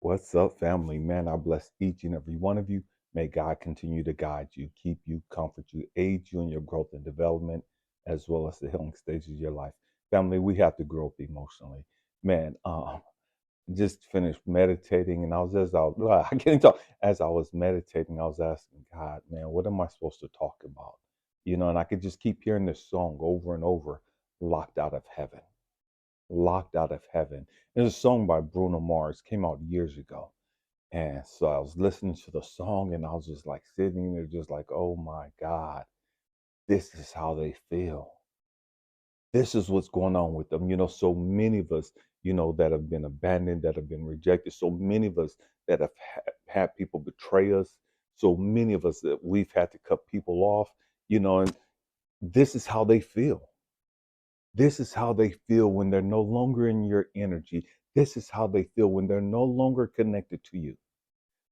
What's up, family? Man, I bless each and every one of you. May God continue to guide you, keep you, comfort you, aid you in your growth and development, as well as the healing stages of your life. Family, we have to grow up emotionally. Man, just finished meditating, and I can't even talk. As I was meditating, I was asking God, man, what am I supposed to talk about? And I could just keep hearing this song over and over, Locked Out of Heaven. Locked Out of Heaven. It's a song by Bruno Mars, came out years ago. And so I was listening to the song and I was just like sitting there, just like, oh my God, this is how they feel. This is what's going on with them. So many of us, that have been abandoned, that have been rejected. So many of us that have had people betray us. So many of us that we've had to cut people off, and this is how they feel. This is how they feel when they're no longer in your energy. This is how they feel when they're no longer connected to you.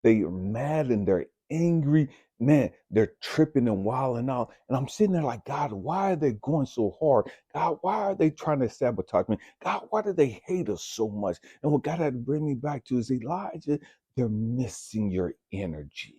They are mad and they're angry. Man, they're tripping and wilding out. And I'm sitting there like, God, why are they going so hard? God, why are they trying to sabotage me? God, why do they hate us so much? And what God had to bring me back to is Elijah, they're missing your energy.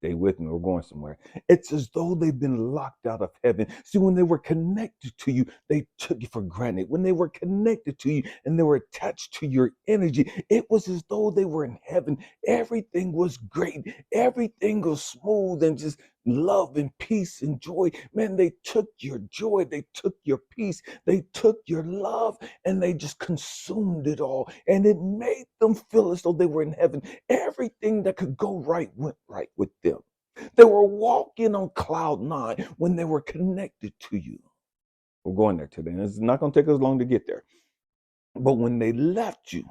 Stay with me, we're going somewhere. It's as though they've been locked out of heaven. See, when they were connected to you, they took it for granted. When they were connected to you and they were attached to your energy, it was as though they were in heaven. Everything was great, everything was smooth and just love and peace and joy. Man, they took your joy, they took your peace, they took your love, and they just consumed it all. And it made them feel as though they were in heaven. Everything that could go right went right with them. They were walking on cloud nine when they were connected to you. We're going there today, and it's not going to take us long to get there. But when they left you,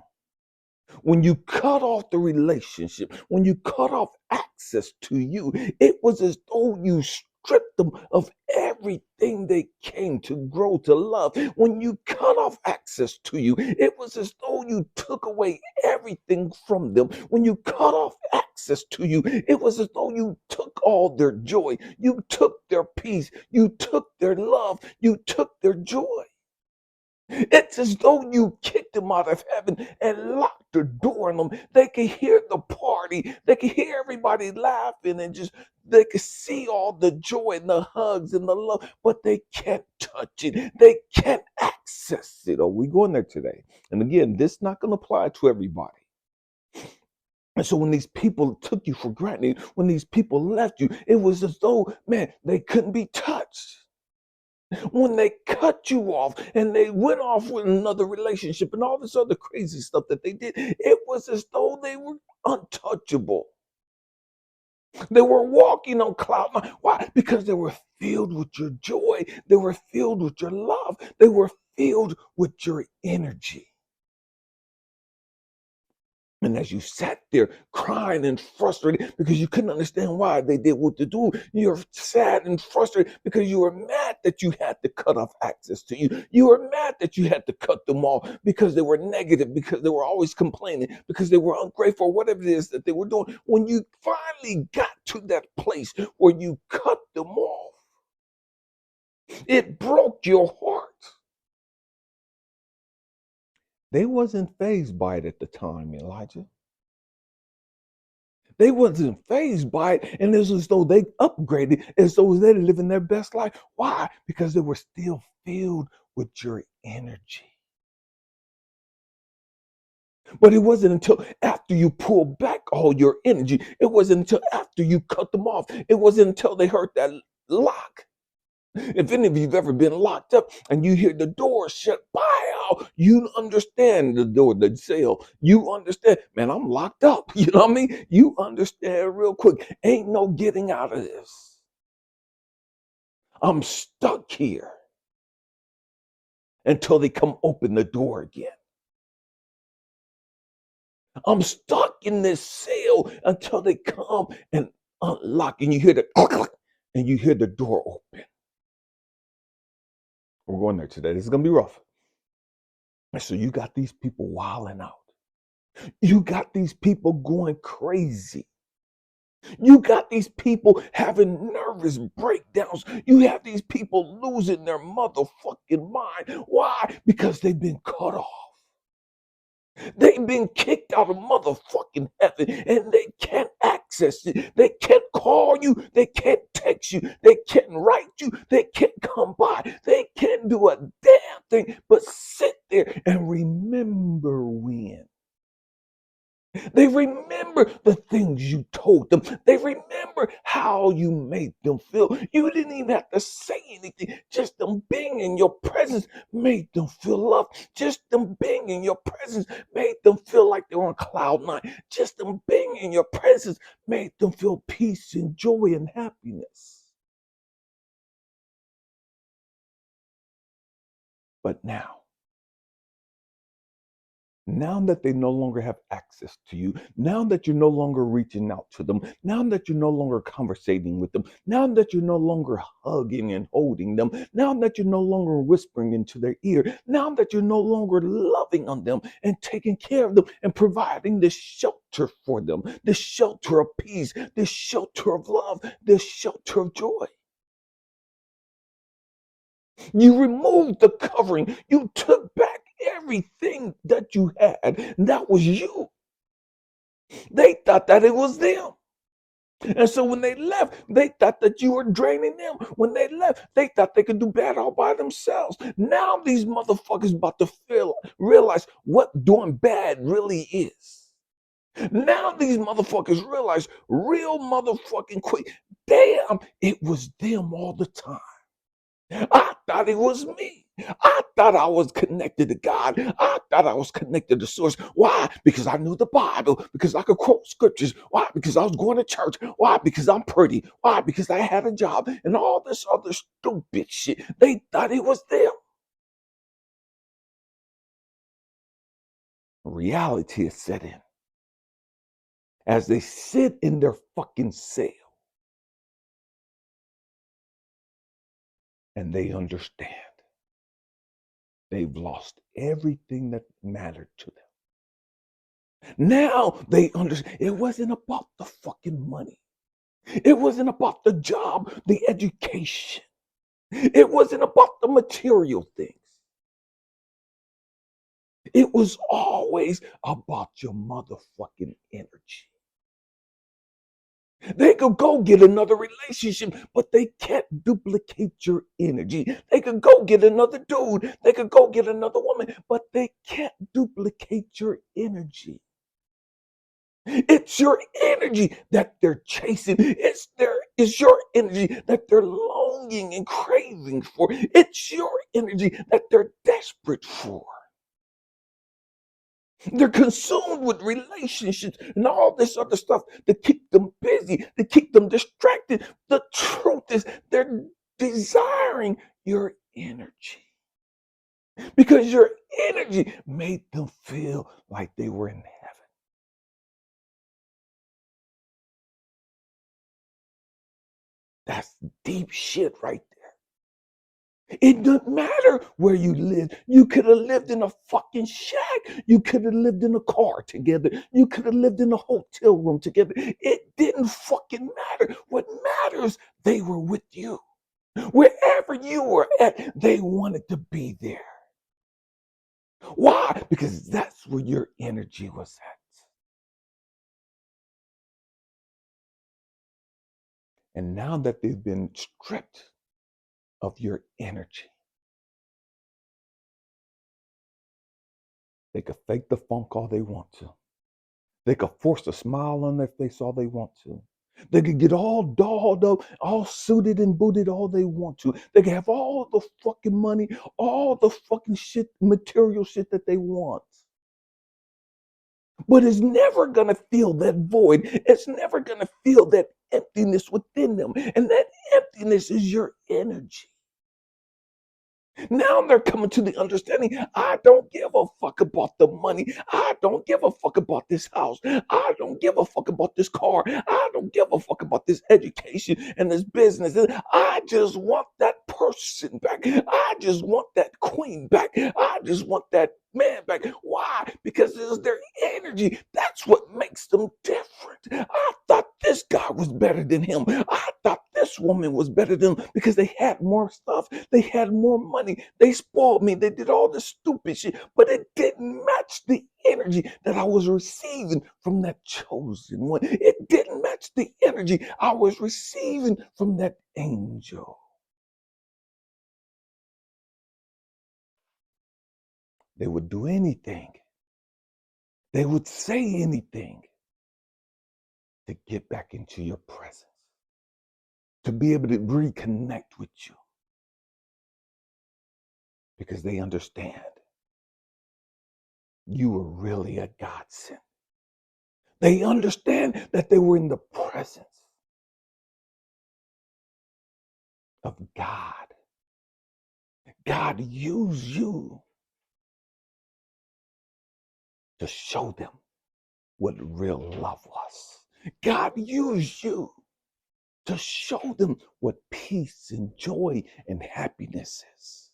when you cut off the relationship, when you cut off access to you, it was as though you stripped them of everything they came to grow to love. When you cut off access to you, it was as though you took away everything from them. When you cut off access to you, it was as though you took all their joy, you took their peace, you took their love, you took their joy. It's as though you kicked them out of heaven and locked the door on them. They could hear the party. They could hear everybody laughing and just they could see all the joy and the hugs and the love, but they can't touch it. They can't access it. Oh, we going there today. And again, this is not going to apply to everybody. And so when these people took you for granted, when these people left you, it was as though, man, they couldn't be touched. When they cut you off and they went off with another relationship and all this other crazy stuff that they did, it was as though they were untouchable. They were walking on cloud nine. Why? Because they were filled with your joy. They were filled with your love. They were filled with your energy. And as you sat there crying and frustrated because you couldn't understand why they did what they do, you're sad and frustrated because you were mad that you had to cut off access to you. You were mad that you had to cut them off because they were negative, because they were always complaining, because they were ungrateful, whatever it is that they were doing. When you finally got to that place where you cut them off, it broke your heart. They wasn't fazed by it at the time, Elijah. They wasn't fazed by it, and it was as though they upgraded, as though they living their best life. Why? Because they were still filled with your energy. But it wasn't until after you pulled back all your energy. It wasn't until after you cut them off. It wasn't until they heard that lock. If any of you've ever been locked up and you hear the door shut, wow, you understand the door, the cell. You understand, man, I'm locked up. You know what I mean? You understand real quick. Ain't no getting out of this. I'm stuck here until they come open the door again. I'm stuck in this cell until they come and unlock, and you hear the click, click, and you hear the door open. We're going there today. This is gonna be rough. And so you got these people wilding out. You got these people going crazy. You got these people having nervous breakdowns. You have these people losing their motherfucking mind. Why? Because they've been cut off. They've been kicked out of motherfucking heaven and they can't access it. They can't call you. They can't text you. They can't write you. They can't come by. They can't do a damn thing but sit there and remember when. They remember the things you told them. They remember how you made them feel. You didn't even have to say anything. Just them being in your presence made them feel loved. Just them being in your presence made them feel like they were on cloud nine. Just them being in your presence made them feel peace and joy and happiness. But now that they no longer have access to you, now that you're no longer reaching out to them, now that you're no longer conversating with them, now that you're no longer hugging and holding them, now that you're no longer whispering into their ear, now that you're no longer loving on them and taking care of them and providing this shelter for them, this shelter of peace, this shelter of love, this shelter of joy. You removed the covering. You took back everything that you had. And that was you. They thought that it was them. And so when they left, they thought that you were draining them. When they left, they thought they could do bad all by themselves. Now these motherfuckers about to realize what doing bad really is. Now these motherfuckers realize real motherfucking quick. Damn, it was them all the time. I thought it was me. I thought I was connected to God. I thought I was connected to source. Why? Because I knew the Bible. Because I could quote scriptures. Why? Because I was going to church. Why? Because I'm pretty. Why? Because I had a job and all this other stupid shit. They thought it was them. Reality is set in as they sit in their fucking cell and they understand they've lost everything that mattered to them. Now they understand it wasn't about the fucking money. It wasn't about the job, the education. It wasn't about the material things. It was always about your motherfucking energy. They could go get another relationship, but they can't duplicate your energy. They could go get another dude. They could go get another woman, but they can't duplicate your energy. It's your energy that they're chasing. It's your energy that they're longing and craving for. It's your energy that they're desperate for. They're consumed with relationships and all this other stuff to keep them busy, to keep them distracted. The truth is, they're desiring your energy because your energy made them feel like they were in heaven. That's deep shit right there. It doesn't matter where you live. You could have lived in a fucking shack. You could have lived in a car together. You could have lived in a hotel room together. It didn't fucking matter. What matters, they were with you. Wherever you were at, they wanted to be there. Why? Because that's where your energy was at. And now that they've been stripped of your energy, they could fake the funk all they want to. They could force a smile on their face all they want to. They could get all dolled up, all suited and booted all they want to. They can have all the fucking money, all the fucking shit, material shit that they want. But it's never going to fill that void. It's never going to fill that emptiness within them. And that emptiness is your energy. Now they're coming to the understanding, I don't give a fuck about the money. I don't give a fuck about this house. I don't give a fuck about this car. I don't give a fuck about this education and this business. I just want that person back. I just want that queen back. I just want that man back. Why? Because it's their energy. That's what makes them different. I thought this guy was better than him. I thought this woman was better than them because they had more stuff. They had more money. They spoiled me. They did all this stupid shit, but it didn't match the energy that I was receiving from that chosen one. It didn't match the energy I was receiving from that angel. They would do anything. They would say anything to get back into your presence, to be able to reconnect with you, because they understand you were really a godsend. They understand that they were in the presence of God. God used you to show them what real love was. God used you to show them what peace and joy and happiness is.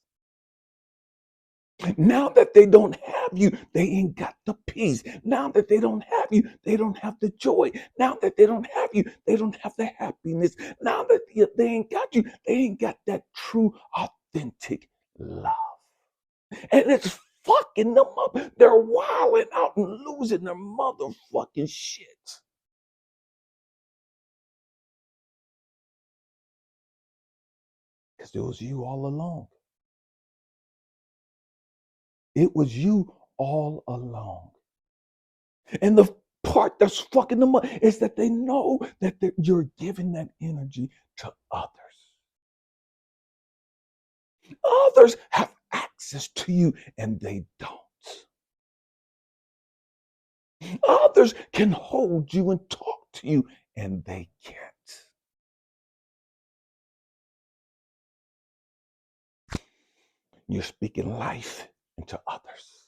Now that they don't have you, they ain't got the peace. Now that they don't have you, they don't have the joy. Now that they don't have you, they don't have the happiness. Now that they ain't got you, they ain't got that true, authentic love. And it's fucking them up. They're wilding out and losing their motherfucking shit. Because it was you all along. It was you all along. And the part that's fucking them up is that they know that you're giving that energy to others. Others have access to you and they don't. Others can hold you and talk to you and they can't. You're speaking life into others.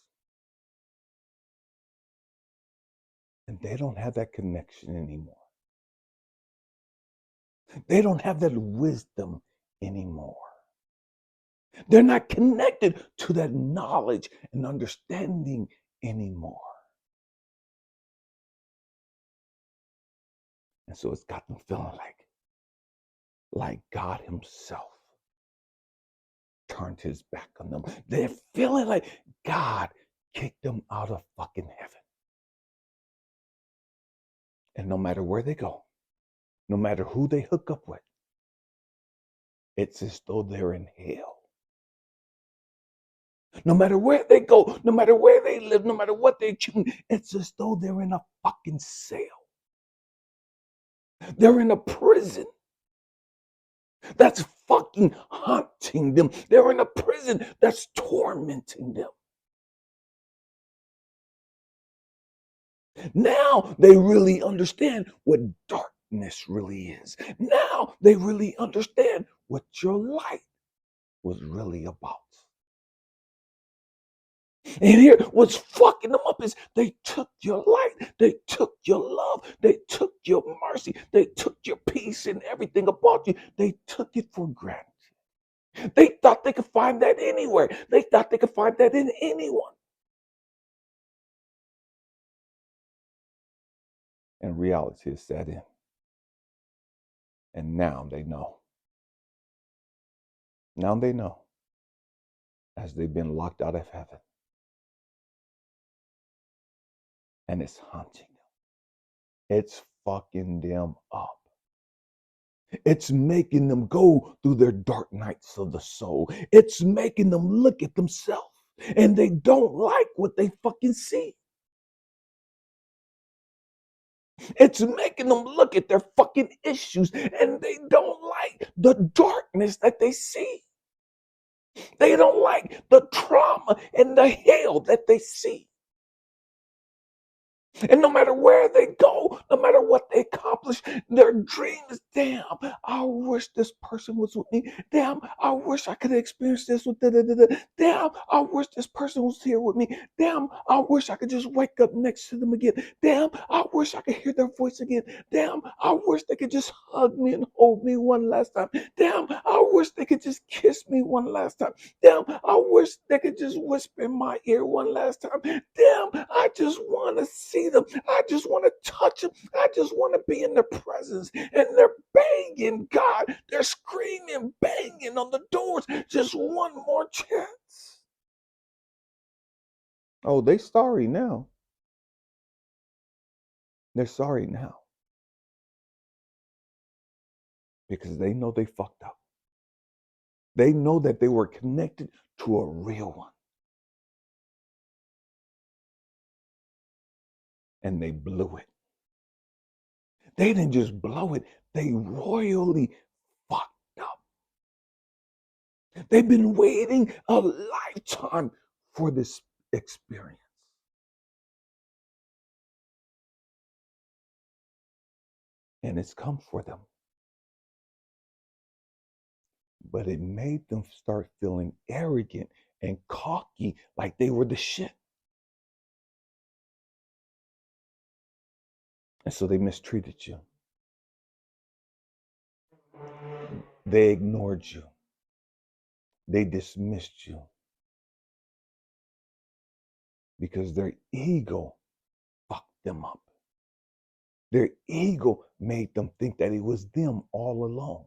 And they don't have that connection anymore. They don't have that wisdom anymore. They're not connected to that knowledge and understanding anymore. And so it's got them feeling like God himself turned his back on them. They're feeling like God kicked them out of fucking heaven. And no matter where they go, no matter who they hook up with, it's as though they're in hell. No matter where they go, no matter where they live, no matter what they choose, it's as though they're in a fucking cell. They're in a prison that's fucking haunting them. They're in a prison that's tormenting them. Now they really understand what darkness really is. Now they really understand what your light was really about. And here, what's fucking them up is they took your light, they took your love, they took your mercy, they took your peace and everything about you. They took it for granted. They thought they could find that anywhere. They thought they could find that in anyone. And reality is set in. And now they know. Now they know, as they've been locked out of heaven. And it's haunting them. It's fucking them up. It's making them go through their dark nights of the soul. It's making them look at themselves. And they don't like what they fucking see. It's making them look at their fucking issues. And they don't like the darkness that they see. They don't like the trauma and the hell that they see. And no matter where they go, no matter what they accomplish, their dreams, damn, I wish this person was with me. Damn, I wish I could experience this with Damn, I wish this person was here with me. Damn, I wish I could just wake up next to them again. Damn, I wish I could hear their voice again. Damn, I wish they could just hug me and hold me one last time. Damn, I wish they could just kiss me one last time. Damn, I wish they could just whisper in my ear one last time. Damn, I just want to see see them. I just want to touch them. I just want to be in their presence. And they're begging God. They're screaming, banging on the doors. Just one more chance. Oh, they sorry now. They're sorry now because they know they fucked up. They know that they were connected to a real one. And they blew it. They didn't just blow it, they royally fucked up. They've been waiting a lifetime for this experience. And it's come for them. But it made them start feeling arrogant and cocky like they were the shit. And so they mistreated you. They ignored you. They dismissed you. Because their ego fucked them up. Their ego made them think that it was them all along.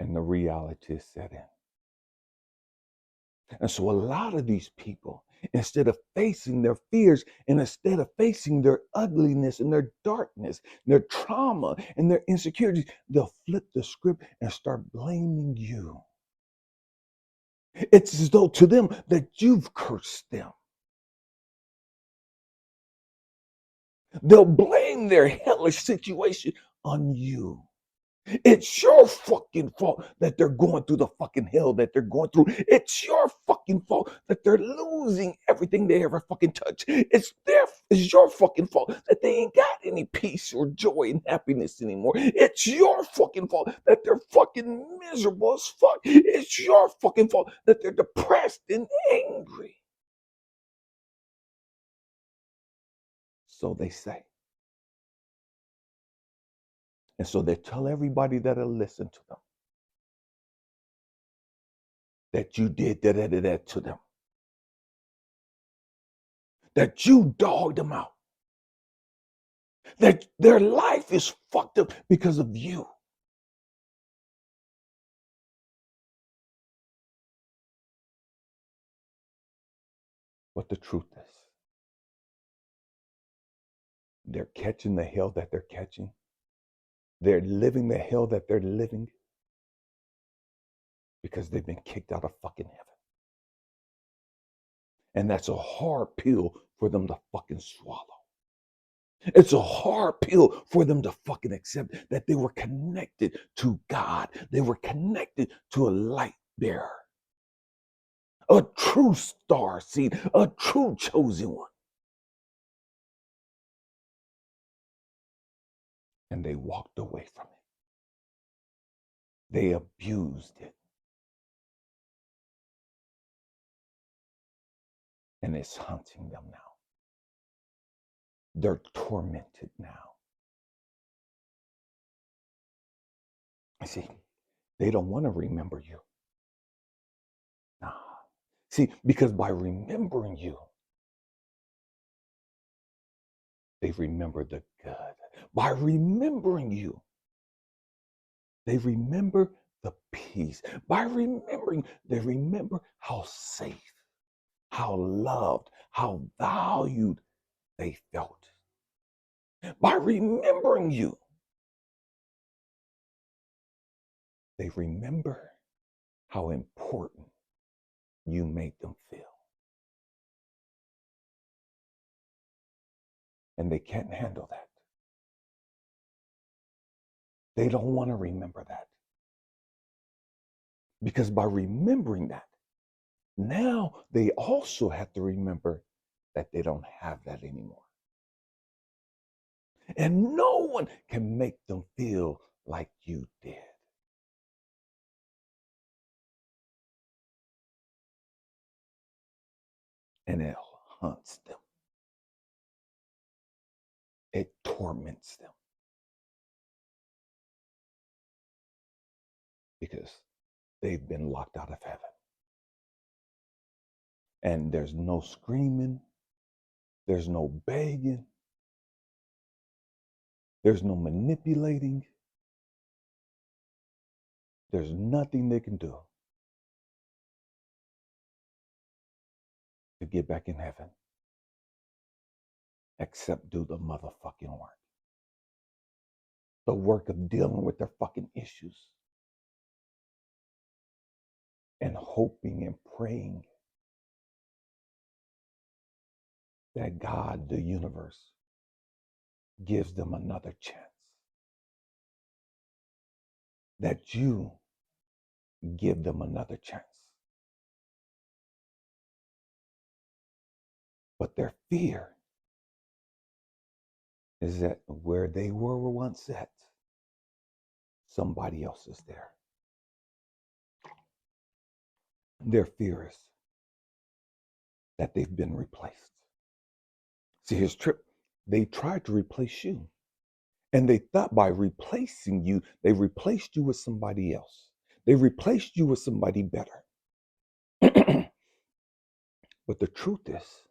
And the reality is set in. And so a lot of these people, instead of facing their fears and instead of facing their ugliness and their darkness, their trauma and their insecurities, they'll flip the script and start blaming you. It's as though to them that you've cursed them. They'll blame their hellish situation on you. It's your fucking fault that they're going through the fucking hell that they're going through. It's your fucking fault that they're losing everything they ever fucking touch. It's your fucking fault that they ain't got any peace or joy and happiness anymore. It's your fucking fault that they're fucking miserable as fuck. It's your fucking fault that they're depressed and angry. So they say. And so they tell everybody that'll listen to them that you did that to them. That you dogged them out. That their life is fucked up because of you. But the truth is, they're catching the hell that they're catching. They're living the hell that they're living because they've been kicked out of fucking heaven. And that's a hard pill for them to fucking swallow. It's a hard pill for them to fucking accept that they were connected to God. They were connected to a light bearer, a true star seed, a true chosen one. And they walked away from it. They abused it. And it's hunting them now. They're tormented now. I see, they don't want to remember you. Nah. See, because by remembering you, they remember the good. By remembering you, they remember the peace. By remembering, they remember how safe, how loved, how valued they felt. By remembering you, they remember how important you made them feel. And they can't handle that. They don't want to remember that. Because by remembering that, now they also have to remember that they don't have that anymore. And no one can make them feel like you did. And it haunts them. It torments them. Because they've been locked out of heaven. And there's no screaming. There's no begging. There's no manipulating. There's nothing they can do to get back in heaven except do the motherfucking work. The work of dealing with their fucking issues and hoping and praying that God, the universe, gives them another chance. That you give them another chance. But their fear is that where they were once at, somebody else is there. Their fear is that they've been replaced. See, his trip, they tried to replace you. And they thought by replacing you, they replaced you with somebody else. They replaced you with somebody better. But the truth is,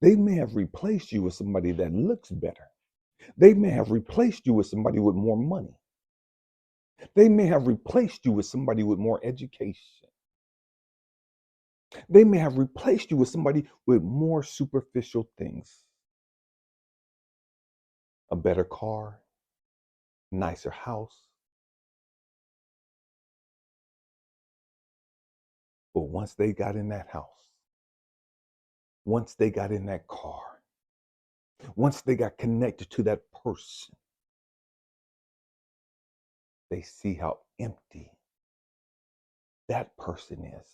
they may have replaced you with somebody that looks better. They may have replaced you with somebody with more money. They may have replaced you with somebody with more education. They may have replaced you with somebody with more superficial things. A better car, nicer house. But once they got in that house, once they got in that car, once they got connected to that person, they see how empty that person is.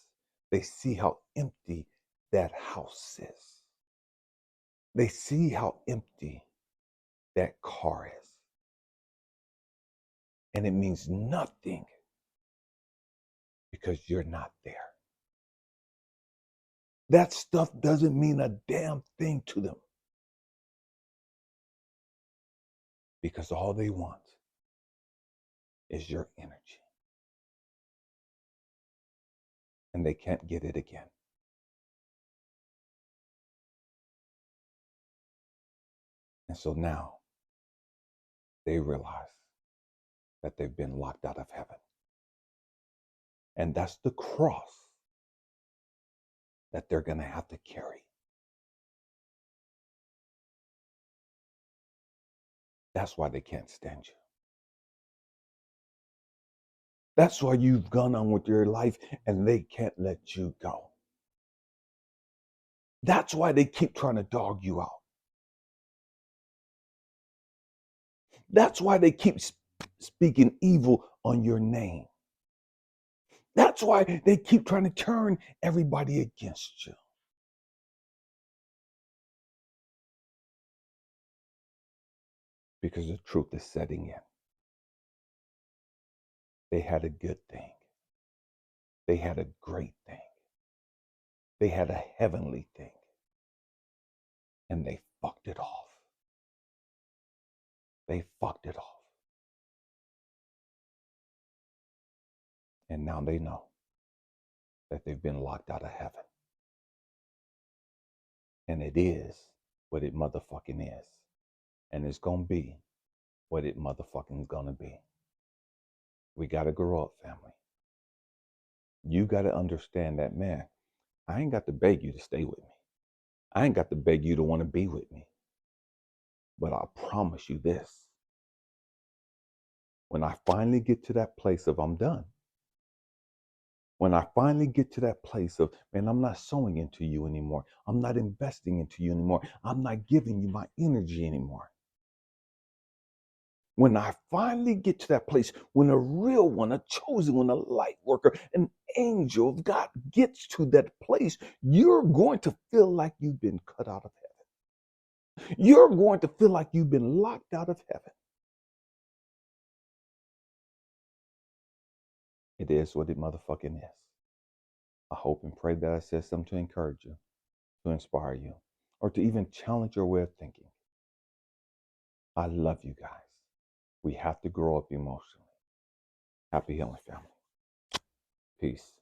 They see how empty that house is. They see how empty that car is. And it means nothing because you're not there. That stuff doesn't mean a damn thing to them because all they want is your energy. And they can't get it again. And so now they realize that they've been locked out of heaven. And that's the cross that they're going to have to carry. That's why they can't stand you. That's why you've gone on with your life and they can't let you go. That's why they keep trying to dog you out. That's why they keep speaking evil on your name. That's why they keep trying to turn everybody against you. Because the truth is setting in. They had a good thing. They had a great thing. They had a heavenly thing. And they fucked it off. They fucked it off. And now they know that they've been locked out of heaven. And it is what it motherfucking is. And it's going to be what it motherfucking is going to be. We got to grow up, family. You got to understand that, man, I ain't got to beg you to stay with me. I ain't got to beg you to want to be with me. But I promise you this. When I finally get to that place of I'm done, when I finally get to that place of, man, I'm not sowing into you anymore. I'm not investing into you anymore. I'm not giving you my energy anymore. When I finally get to that place, when a real one, a chosen one, a light worker, an angel of God gets to that place, you're going to feel like you've been cut out of heaven. You're going to feel like you've been locked out of heaven. It is what it motherfucking is. I hope and pray that I said something to encourage you, to inspire you, or to even challenge your way of thinking. I love you guys. We have to grow up emotionally. Happy healing, family. Peace.